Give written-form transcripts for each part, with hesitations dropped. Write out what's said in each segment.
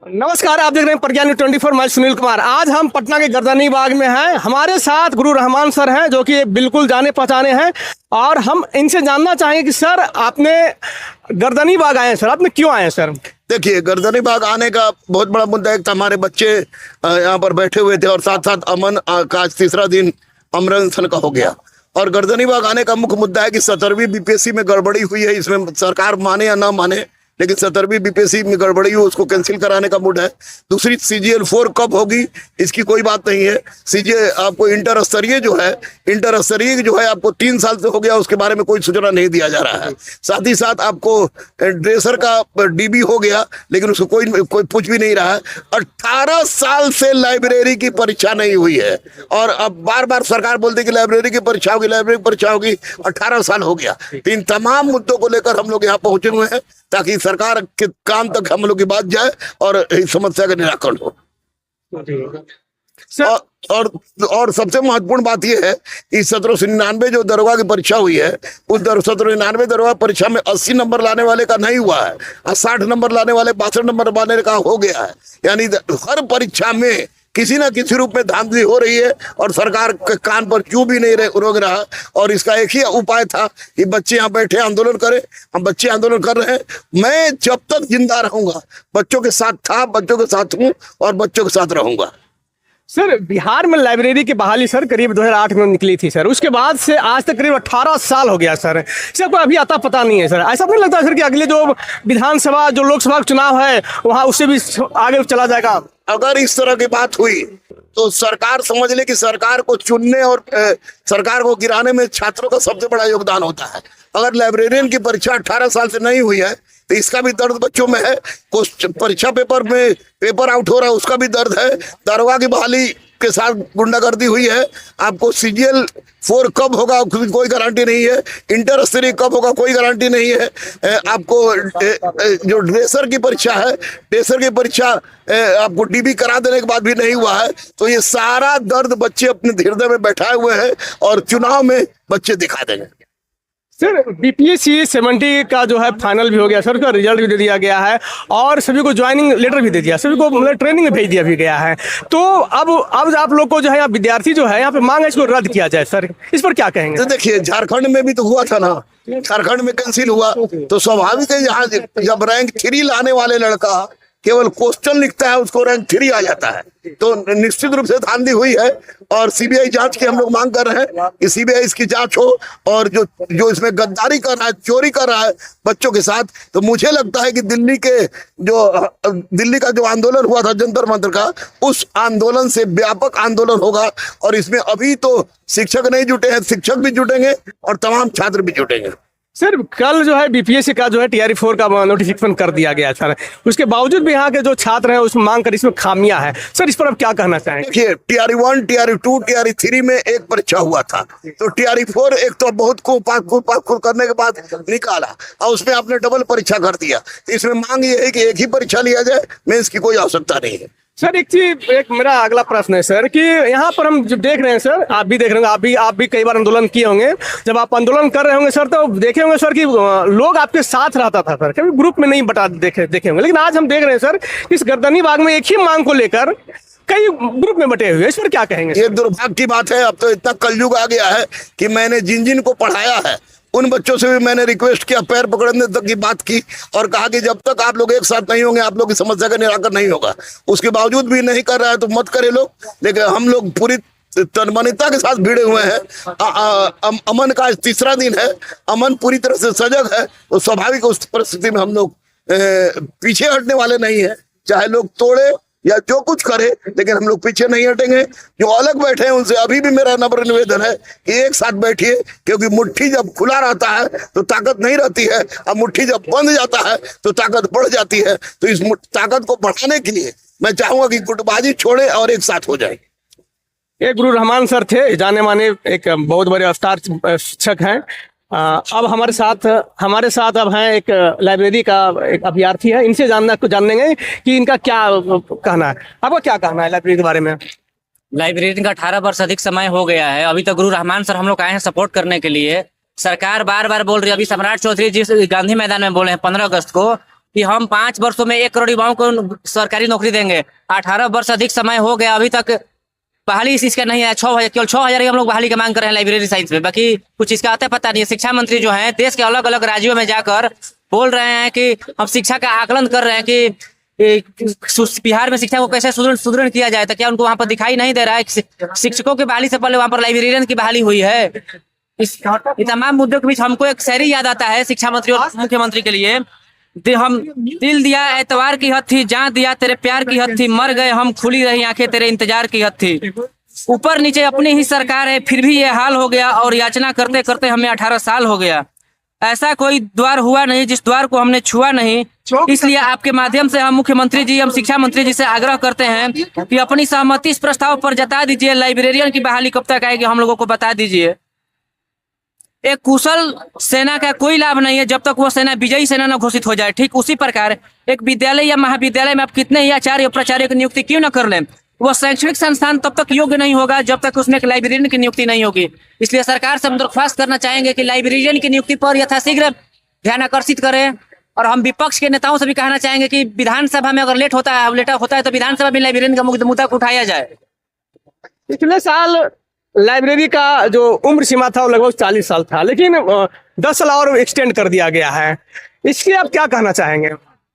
नमस्कार, आप देख रहे हैं प्रज्ञा न्यूज़ 24। मैं सुनील कुमार। आज हम पटना के गर्दनी बाग में हैं। हमारे साथ गुरु रहमान सर हैं, जो कि बिल्कुल जाने पहचाने हैं, और हम इनसे जानना चाहेंगे कि सर, आपने गर्दनी बाग आए हैं, सर आपने क्यों आए हैं सर? देखिए, गर्दनी बाग आने का बहुत बड़ा मुद्दा एक था। हमारे बच्चे यहाँ पर बैठे हुए थे और साथ साथ अमन का आज तीसरा दिन अमरंसन का हो गया। और गर्दनी बाग आने का मुख्य मुद्दा है कि 17वीं बीपीएससी में गड़बड़ी हुई है। इसमें सरकार माने या ना माने, लेकिन 17वीं बीपीएससी में गड़बड़ी हुई, उसको कैंसिल कराने का मूड है। दूसरी, CGL 4 कब होगी इसकी कोई बात नहीं है। CGL आपको इंटर स्तरीय जो है आपको 3 साल से हो गया, उसके बारे में कोई सूचना नहीं दिया जा रहा है। साथ ही साथ आपको ड्रेसर का DB हो गया, लेकिन उसको कोई पूछ भी नहीं रहा है। 18 साल से लाइब्रेरी की परीक्षा नहीं हुई है, और अब बार बार सरकार बोलती है कि लाइब्रेरी की परीक्षा होगी। 18 साल हो गया। तो इन तमाम मुद्दों को लेकर हम लोग यहाँ पहुंचे हुए हैं, ताकि सरकार के कान तक हम लोग की बात जाए और इस समस्या का निराकरण हो। और सबसे महत्वपूर्ण बात यह है कि 1799 जो दरोगा की परीक्षा हुई है, उस 1799 दरोगा परीक्षा में 80 नंबर लाने वाले का नहीं हुआ है, 60 नंबर लाने वाले 62 नंबर लाने का हो गया है। यानी हर परीक्षा में किसी ना किसी रूप में धांधली हो रही है, और सरकार के कान पर क्यों भी नहीं रोक रहा। और इसका एक ही उपाय था कि बच्चे यहाँ बैठे आंदोलन करें। हम बच्चे आंदोलन कर रहे हैं। मैं जब तक जिंदा रहूंगा बच्चों के साथ था, बच्चों के साथ हूँ और बच्चों के साथ रहूंगा। सर, बिहार में लाइब्रेरी की बहाली सर करीब 2008 में निकली थी सर। उसके बाद से आज तक करीब 18 साल हो गया सर। सर को अभी आता पता नहीं है सर। ऐसा नहीं लगता सर कि अगले जो विधानसभा, जो लोकसभा चुनाव है, वहाँ उससे भी आगे चला जाएगा? अगर इस तरह की बात हुई तो सरकार समझ ले कि सरकार को चुनने और सरकार को गिराने में छात्रों का सबसे बड़ा योगदान होता है। अगर लाइब्रेरियन की परीक्षा 18 साल से नहीं हुई है तो इसका भी दर्द बच्चों में है। कुछ परीक्षा पेपर में पेपर आउट हो रहा है, उसका भी दर्द है। दरोगा की बहाली के साथ गुंडागर्दी हुई है। आपको CGL 4 कब होगा कोई गारंटी नहीं है। इंटर स्तरीय कब होगा कोई गारंटी नहीं है। आपको जो ड्रेसर की परीक्षा है, आपको DB करा देने के बाद भी नहीं हुआ है। तो ये सारा दर्द बच्चे अपने हृदय में बैठाए हुए हैं, और चुनाव में बच्चे दिखा देंगे। सर, BPSC 70 का जो है फाइनल भी हो गया सर, उसका रिजल्ट भी दे दिया गया है, और सभी को ज्वाइनिंग लेटर भी दे दिया, सभी को मतलब ट्रेनिंग में भेज दिया भी गया है। तो अब आप लोग को जो है, यहाँ विद्यार्थी जो है यहाँ पे मांग है इसको रद्द किया जाए सर, इस पर क्या कहेंगे? तो देखिए, झारखंड में भी तो हुआ था ना, झारखंड में कैंसिल हुआ। तो स्वाभाविक है, यहाँ जब रैंक 3 लाने वाले लड़का केवल क्वेश्चन लिखता है, उसको रैंक 3 आ जाता है। तो निश्चित रूप से धांधली हुई है, और CBI जांच की हम लोग मांग कर रहे हैं कि CBI इसकी जांच हो। और जो इसमें गद्दारी कर रहा है, चोरी कर रहा है बच्चों के साथ, तो मुझे लगता है कि दिल्ली का जो आंदोलन हुआ था जंतर मंतर का, उस आंदोलन से व्यापक आंदोलन होगा। और इसमें अभी तो शिक्षक नहीं जुटे हैं, शिक्षक भी जुटेंगे और तमाम छात्र भी जुटेंगे। सर, कल जो है BPSC का जो है TRE 4 का नोटिफिकेशन कर दिया गया सर। उसके बावजूद भी यहाँ के जो छात्र हैं उसमें मांग कर, इसमें खामियां है सर, इस पर आप क्या कहना चाहेंगे? देखिए, TRE 1, TRE 2, TRE 3 में एक परीक्षा हुआ था। तो TRE 4 एक तो बहुत खूब करने के बाद निकाला, और उसमें आपने डबल परीक्षा कर दिया। तो इसमें मांग ये है कि एक ही परीक्षा लिया जाए, मेंस की कोई आवश्यकता नहीं है। सर, एक मेरा अगला प्रश्न है सर, कि यहाँ पर हम जब देख रहे हैं सर, आप भी देख रहे होंगे, आप भी कई बार आंदोलन किए होंगे। जब आप आंदोलन कर रहे होंगे सर, तो देखे होंगे सर कि लोग आपके साथ रहता था सर, कभी ग्रुप में नहीं देखे होंगे। लेकिन आज हम देख रहे हैं सर, इस गर्दनी बाग में एक ही मांग को लेकर कई ग्रुप में बटे हुए, इस पर क्या कहेंगे? ये दुर्भाग्य की बात है। अब तो इतना कलयुग आ गया है कि मैंने जिन को पढ़ाया है उन बच्चों से भी मैंने रिक्वेस्ट किया, पैर पकड़ने तक की बात की, और कहा कि जब तक आप लोग एक साथ नहीं होंगे, आप लोग की समस्या का निराकरण नहीं होगा। उसके बावजूद भी नहीं कर रहा है तो मत करे लोग। लेकिन हम लोग पूरी तन्मानिता के साथ भिड़े हुए हैं। अमन का आज तीसरा दिन है, अमन पूरी तरह से सजग है। तो स्वाभाविक उस परिस्थिति में हम लोग पीछे हटने वाले नहीं है, चाहे लोग तोड़े या जो कुछ करे, लेकिन हम लोग पीछे नहीं हटेंगे। जो अलग बैठे हैं उनसे अभी भी मेरा नम्र निवेदन है कि एक साथ बैठिए, क्योंकि मुट्ठी जब खुला रहता है तो ताकत नहीं रहती है, और मुट्ठी जब बंद जाता है तो ताकत बढ़ जाती है। तो इस ताकत को बढ़ाने के लिए मैं चाहूंगा कि गुटबाजी छोड़े और एक साथ हो जाए। ये गुरु रहमान सर थे, जाने माने एक बहुत बड़े स्टार शिक्षक हैं। अब हमारे साथ अब हैं एक लाइब्रेरी का एक अभ्यर्थी है। इनसे जानेंगे कि इनका क्या कहना है। आपका क्या कहना है लाइब्रेरी के बारे में? लाइब्रेरी का 18 वर्ष अधिक समय हो गया है। अभी तक गुरु रहमान सर हम लोग आए हैं सपोर्ट करने के लिए। सरकार बार बार बोल रही है, अभी सम्राट चौधरी जी गांधी मैदान में बोले हैं 15 अगस्त को कि हम 5 वर्षों में 1 करोड़ युवाओं को सरकारी नौकरी देंगे। 18 वर्ष अधिक समय हो गया, अभी तक बहाली इस चीज का नहीं है। 6,000 केवल 6,000 ही हम लोग बहाली की मांग कर रहे हैं लाइब्रेरी साइंस में, बाकी कुछ इसका आता पता नहीं है। शिक्षा मंत्री जो है देश के अलग अलग राज्यों में जाकर बोल रहे हैं कि हम शिक्षा का आकलन कर रहे हैं कि बिहार में शिक्षा को कैसे सुदृढ़ किया जाए, तो क्या उनको वहां पर दिखाई नहीं दे रहा है? शिक्षकों की बहाली से पहले वहां पर लाइब्रेरियन की बहाली हुई है। ये तमाम मुद्दों के बीच हमको एक शायरी याद आता है शिक्षा मंत्री और मुख्यमंत्री के लिए। हम दिल दिया एतवार की हद थी, जान दिया तेरे प्यार की हद थी, मर गए हम खुली रही आंखें तेरे इंतजार की हद थी। ऊपर नीचे अपनी ही सरकार है, फिर भी ये हाल हो गया, और याचना करते करते हमें 18 साल हो गया। ऐसा कोई द्वार हुआ नहीं जिस द्वार को हमने छुआ नहीं। इसलिए आपके माध्यम से हम मुख्यमंत्री जी, हम शिक्षा मंत्री जी से आग्रह करते हैं कि अपनी सहमति इस प्रस्ताव पर जता दीजिए। लाइब्रेरियन की बहाली कब तक आएगी हम लोगों को बता दीजिए। एक कुशल सेना का कोई लाभ नहीं है जब तक वो सेना विजयी सेना न घोषित हो जाए। ठीक उसी प्रकार एक विद्यालय या महाविद्यालय में आप कितने ही आचार्य प्राचार्य की नियुक्ति क्यों न कर लें, वो शैक्षणिक संस्थान तब तक योग्य नहीं होगा जब तक उसमें एक लाइब्रेरियन की नियुक्ति नहीं होगी। इसलिए सरकार से हम दरख्वास्त करना चाहेंगे कि लाइब्रेरियन की नियुक्ति पर यथाशीघ्र ध्यान आकर्षित करें। और हम विपक्ष के नेताओं से भी कहना चाहेंगे कि विधानसभा में अगर लेट होता है तो विधानसभा में लाइब्रेरियन का मुद्दा को उठाया जाए। पिछले साल लाइब्रेरी का जो उम्र सीमा था वो लगभग 40 साल था, लेकिन 10 साल और एक्सटेंड कर दिया गया है। इसके आप क्या कहना चाहेंगे?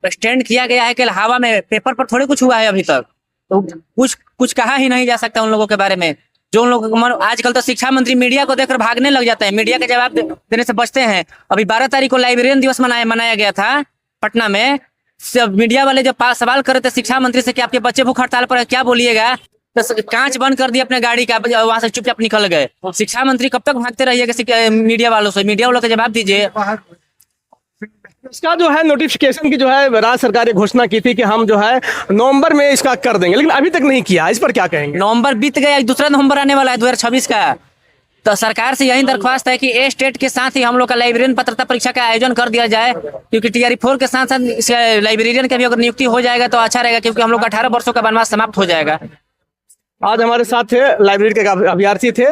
एक्सटेंड किया गया है कि हवा में, पेपर पर थोड़ी कुछ हुआ है अभी तक, तो कुछ कहा ही नहीं जा सकता उन लोगों के बारे में। जो उन लोगों को आजकल तो शिक्षा मंत्री मीडिया को देखकर भागने लग जाते हैं, मीडिया के जवाब देने से बचते हैं। अभी 12 तारीख को लाइब्रेरियन दिवस मनाया गया था पटना में। मीडिया वाले जब सवाल कर रहे थे शिक्षा मंत्री से कि आपके बच्चे भूख हड़ताल पर है, क्या बोलिएगा, तो कांच बंद कर दिया अपने गाड़ी का, वहां से चुपचाप निकल गए। शिक्षा मंत्री कब तक भागते रहिएगा मीडिया वालों से? मीडिया वालों का जवाब दीजिए। इसका जो है नोटिफिकेशन की जो है राज्य सरकार ने घोषणा की थी कि हम जो है नवंबर में इसका कर देंगे, लेकिन अभी तक नहीं किया। इस पर क्या कहेंगे? नवंबर बीत गया, दूसरा नवंबर आने वाला है 2026 का। तो सरकार से यही दरख्वास्त है कि ए स्टेट के साथ ही हम लोग का लाइब्रेरियन पात्रता परीक्षा का आयोजन कर दिया जाए, क्योंकि TRE 4 के साथ साथ लाइब्रेरियन का भी अगर नियुक्ति हो जाएगा तो अच्छा रहेगा, क्योंकि हम लोग का 18 वर्षों का वनवास समाप्त हो जाएगा। आज हमारे साथ थे लाइब्रेरी के अभ्यर्थी थे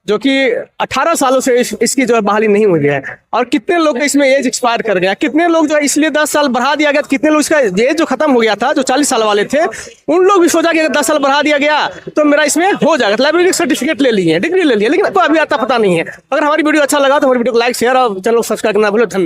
जो कि 18 सालों से इसकी जो है बहाली नहीं हुई है, और कितने लोग इसमें एज एक्सपायर कर गया, कितने लोग जो इसलिए 10 साल बढ़ा दिया गया, कितने लोग इसका एज जो खत्म हो गया था, जो 40 साल वाले थे, उन लोग भी सोचा कि अगर 10 साल बढ़ा दिया गया तो मेरा इसमें हो जाएगा। लाइब्रेरी सर्टिफिकेट ले लिए, डिग्री ले लिया, लेकिन कोई अभी आता पता नहीं है। अगर हमारी वीडियो अच्छा लगा तो हमारी वीडियो को लाइक शेयर और चैनल को सब्सक्राइब करना भूलो। धन्यवाद।